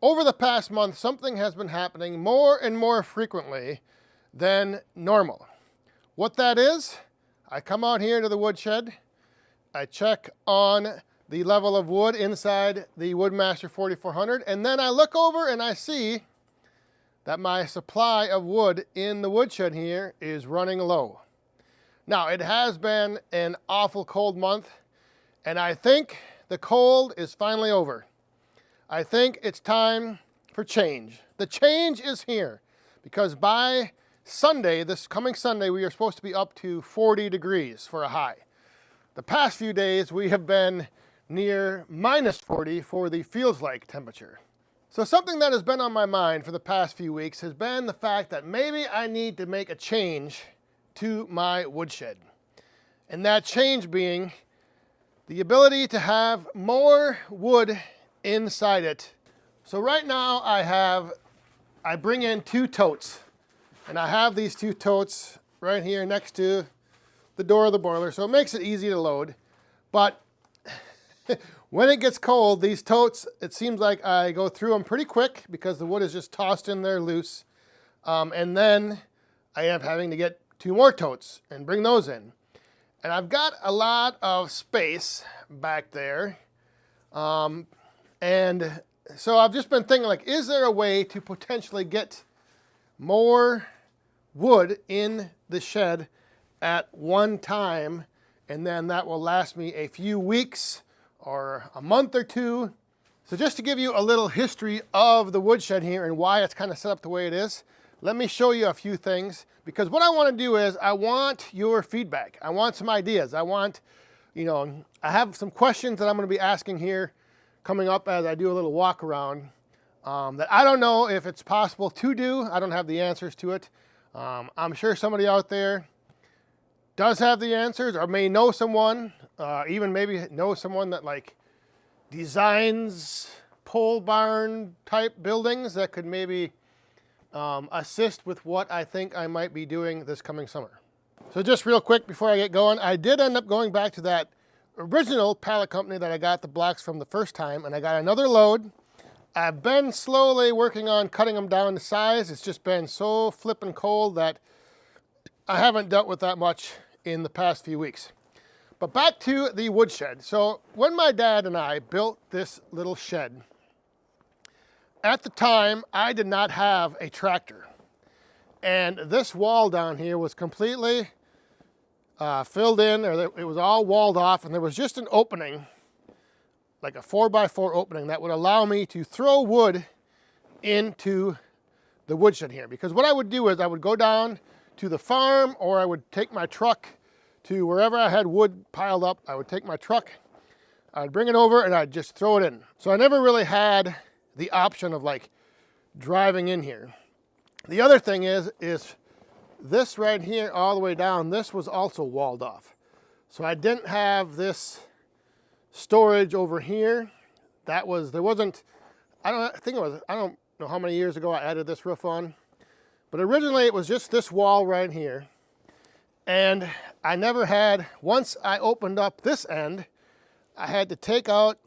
over the past month, something has been happening more and more frequently than normal. What that is, I come out here to the woodshed, I check on the level of wood inside the Woodmaster 4400, and then I look over and I see that my supply of wood in the woodshed here is running low. Now, it has been an awful cold month, and I think the cold is finally over. I think it's time for change. The change is here, because by Sunday, this coming Sunday, we are supposed to be up to 40 degrees for a high. The past few days, we have been near minus 40 for the feels-like temperature. So something that has been on my mind for the past few weeks has been the fact that maybe I need to make a change to my woodshed. And that change being the ability to have more wood inside it. So right now I bring in 2 totes, and I have these 2 totes right here next to the door of the boiler, so it makes it easy to load. But when it gets cold, these totes, it seems like I go through them pretty quick because the wood is just tossed in there loose. And then I end up having to get 2 more totes and bring those in. And I've got a lot of space back there. And so I've just been thinking, like, is there a way to potentially get more wood in the shed at one time, and then that will last me a few weeks or a month or 2. So just to give you a little history of the woodshed here and why it's kind of set up the way it is, let me show you a few things, because what I want to do is I want your feedback. I want some ideas. I want, I have some questions that I'm going to be asking here coming up as I do a little walk around that I don't know if it's possible to do. I don't have the answers to it. I'm sure somebody out there does have the answers, or may know someone, even maybe know someone that like designs pole barn type buildings that could maybe assist with what I think I might be doing this coming summer. So just real quick before I get going, I did end up going back to that original pallet company that I got the blocks from the first time, and I got another load. I've been slowly working on cutting them down to size. It's just been so flippin' cold that I haven't dealt with that much in the past few weeks. But back to the woodshed. So when my dad and I built this little shed, at the time I did not have a tractor. And this wall down here was completely filled in, or it was all walled off, and there was just an opening, like a 4x4 opening that would allow me to throw wood into the woodshed here. Because what I would do is I would go down to the farm, or I would take my truck to wherever I had wood piled up. I would take my truck, I'd bring it over, and I'd just throw it in. So I never really had the option of like driving in here. The other thing is this right here all the way down, this was also walled off. So I didn't have this storage over here. I don't know how many years ago I added this roof on, but originally it was just this wall right here. And I never had, once I opened up this end, I had to take out,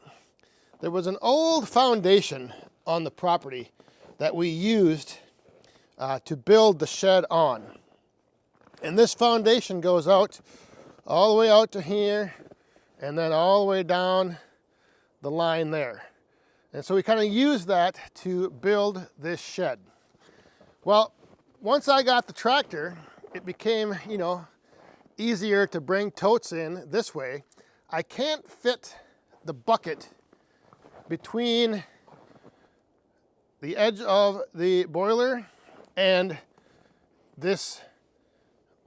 there was an old foundation on the property that we used to build the shed on. And this foundation goes out all the way out to here, and then all the way down the line there. And so we kind of used that to build this shed. Well, once I got the tractor, it became, easier to bring totes in this way. I can't fit the bucket between the edge of the boiler and this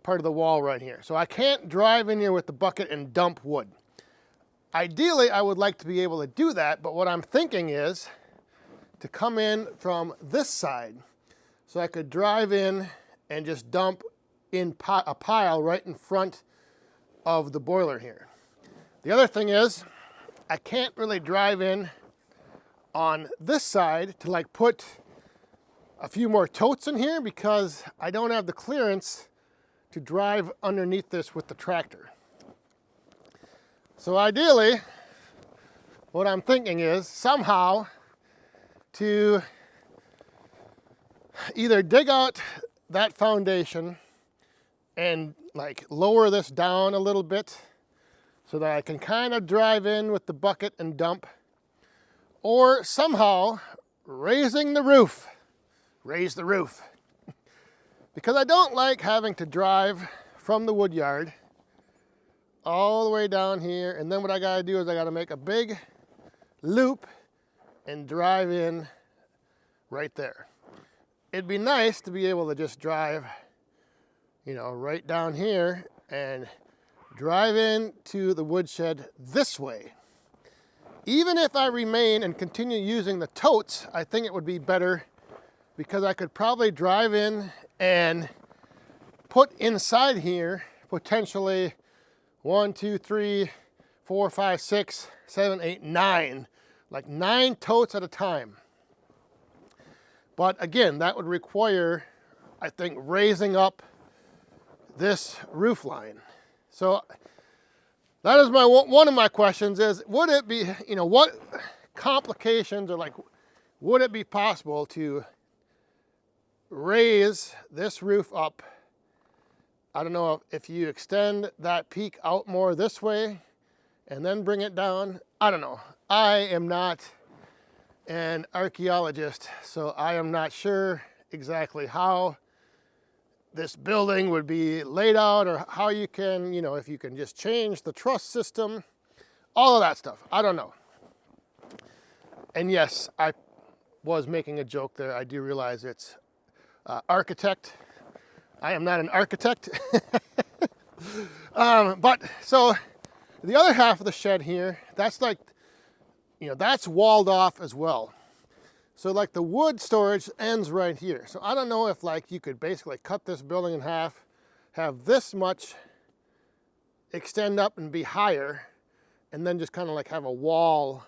part of the wall right here. So I can't drive in here with the bucket and dump wood. Ideally, I would like to be able to do that, but what I'm thinking is to come in from this side so I could drive in and just dump in a pile right in front of the boiler here. The other thing is I can't really drive in on this side to like put a few more totes in here because I don't have the clearance to drive underneath this with the tractor. So ideally, what I'm thinking is somehow to either dig out that foundation and like lower this down a little bit so that I can kind of drive in with the bucket and dump, or somehow raising the roof. Raise the roof. Because I don't like having to drive from the wood yard all the way down here, and then what I gotta do is I gotta make a big loop and drive in right there. It'd be nice to be able to just drive, you know, right down here and drive into the woodshed this way. Even if I remain and continue using the totes, I think it would be better because I could probably drive in and put inside here potentially 1, 2, 3, 4, 5, 6, 7, 8, 9, like 9 totes at a time. But again, that would require, I think, raising up this roof line. So that is one of my questions is, would it be, you know, what complications, or like, would it be possible to raise this roof up? I don't know if you extend that peak out more this way and then bring it down. I don't know. I am not an archaeologist, so I am not sure exactly how this building would be laid out, or how you can, you know, if you can just change the truss system, all of that stuff. I don't know. And yes, I was making a joke there. I do realize it's architect. I am not an architect. But so the other half of the shed here, that's like, you know, that's walled off as well. So like the wood storage ends right here. So I don't know if like you could basically cut this building in half, have this much extend up and be higher, and then just kind of like have a wall,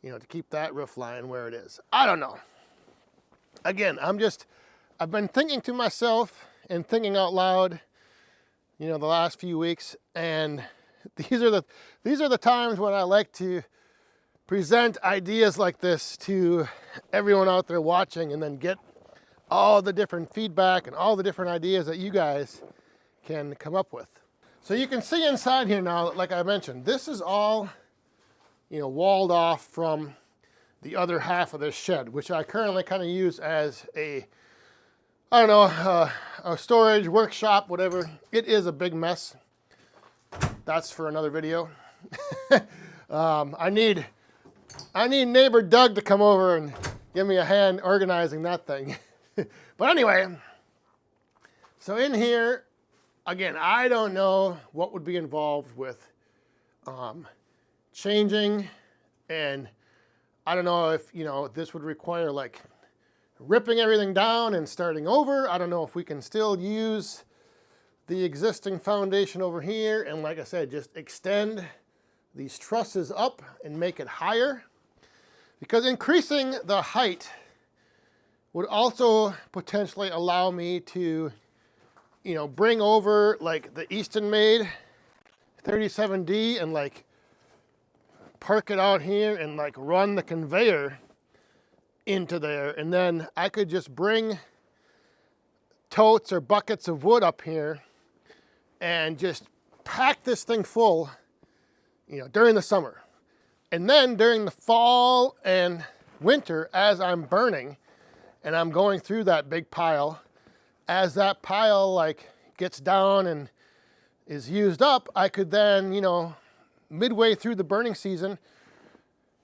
you know, to keep that roof line where it is. I don't know. Again, I've been thinking to myself and thinking out loud, you know, the last few weeks, and these are the times when I like to present ideas like this to everyone out there watching, and then get all the different feedback and all the different ideas that you guys can come up with. So you can see inside here now, like I mentioned, this is all, you know, walled off from the other half of this shed, which I currently kind of use as a, I don't know, a storage workshop, whatever. It is a big mess. That's for another video. I need neighbor Doug to come over and give me a hand organizing that thing. But anyway, so in here, again, I don't know what would be involved with changing, and I don't know if, you know, this would require like ripping everything down and starting over. I don't know if we can still use the existing foundation over here and, like I said, just extend these trusses up and make it higher, because increasing the height would also potentially allow me to, you know, bring over like the Easton made 37D and like park it out here and like run the conveyor into there, and then I could just bring totes or buckets of wood up here and just pack this thing full, you know, during the summer. And then during the fall and winter, as I'm burning and I'm going through that big pile, as that pile like gets down and is used up, I could then, you know, midway through the burning season,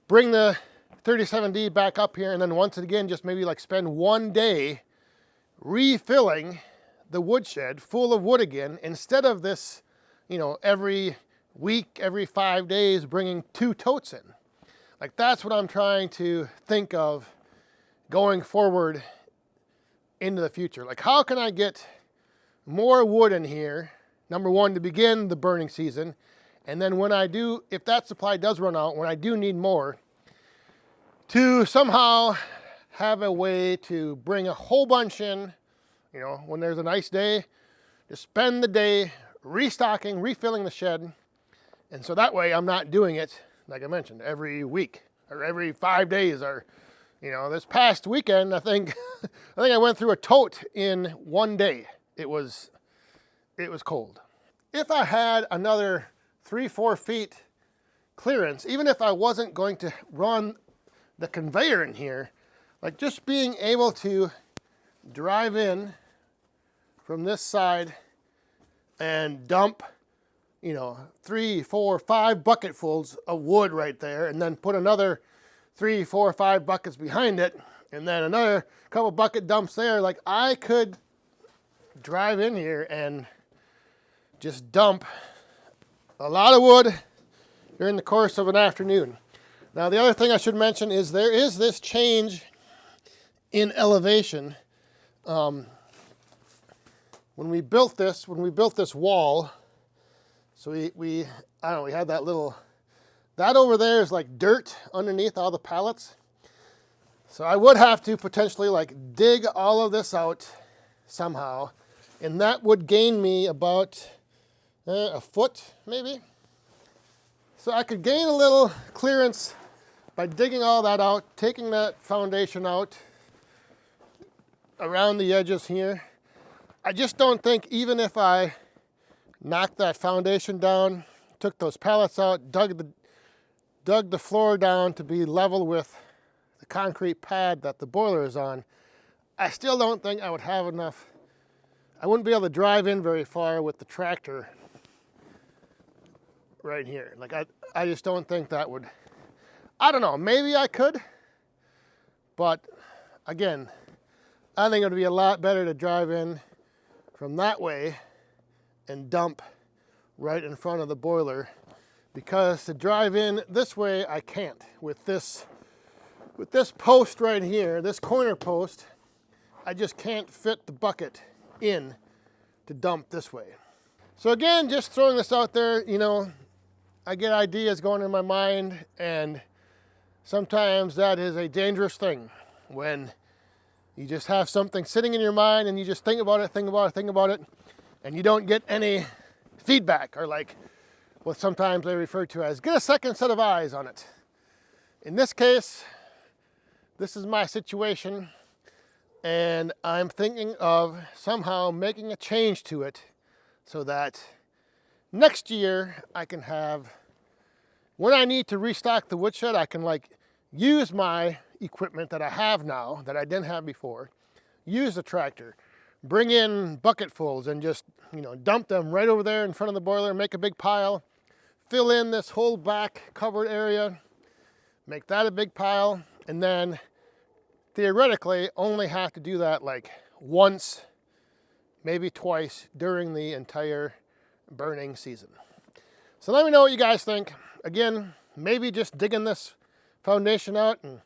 bring the 37D back up here, and then once again, just maybe like spend one day refilling the woodshed full of wood again, instead of this, you know, every week, every 5 days, bringing 2 totes in. Like, that's what I'm trying to think of going forward into the future. Like, how can I get more wood in here, number one, to begin the burning season, and then when I do, if that supply does run out, when I do need more, to somehow have a way to bring a whole bunch in, you know, when there's a nice day, just spend the day restocking, refilling the shed. And so that way I'm not doing it, like I mentioned, every week or every 5 days, or, You know, this past weekend, I think I went through a tote in one day. It was cold. If I had another 3-4 feet clearance, even if I wasn't going to run the conveyor in here, like just being able to drive in from this side and dump, you know, 3, 4, 5 bucketfuls of wood right there, and then put another 3, 4, 5 buckets behind it, and then another couple bucket dumps there. Like, I could drive in here and just dump a lot of wood during the course of an afternoon. Now, the other thing I should mention is there is this change in elevation. When we built this wall, so we I don't know, we had that little, that over there is like dirt underneath all the pallets. So I would have to potentially like dig all of this out somehow, and that would gain me about a foot maybe. So I could gain a little clearance by digging all that out, taking that foundation out around the edges here. I just don't think, even if I knocked that foundation down, took those pallets out, dug the floor down to be level with the concrete pad that the boiler is on, I still don't think I would have enough. I wouldn't be able to drive in very far with the tractor right here. Like, I just don't think that would, I don't know, maybe I could, but again, I think it would be a lot better to drive in from that way and dump right in front of the boiler, because to drive in this way I can't. With this post right here, this corner post, I just can't fit the bucket in to dump this way. So again, just throwing this out there, you know, I get ideas going in my mind, and sometimes that is a dangerous thing when you just have something sitting in your mind and you just think about it, and you don't get any feedback, or like what sometimes they refer to as get a second set of eyes on it. In this case, this is my situation, and I'm thinking of somehow making a change to it so that next year I can have, when I need to restock the woodshed, I can like use my equipment that I have now that I didn't have before, use the tractor, bring in bucketfuls and just, you know, dump them right over there in front of the boiler, make a big pile, fill in this whole back covered area, make that a big pile, and then theoretically only have to do that like once, maybe twice during the entire burning season. So let me know what you guys think. Again, maybe just digging this foundation out and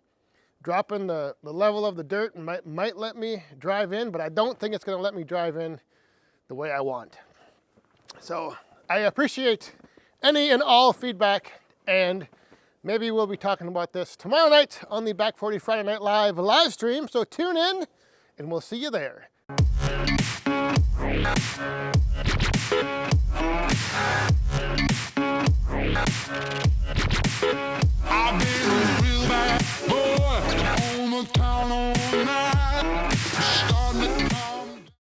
dropping the level of the dirt might let me drive in, but I don't think it's going to let me drive in the way I want. So I appreciate any and all feedback, and maybe we'll be talking about this tomorrow night on the Back 40 Friday Night live stream. So tune in and we'll see you there.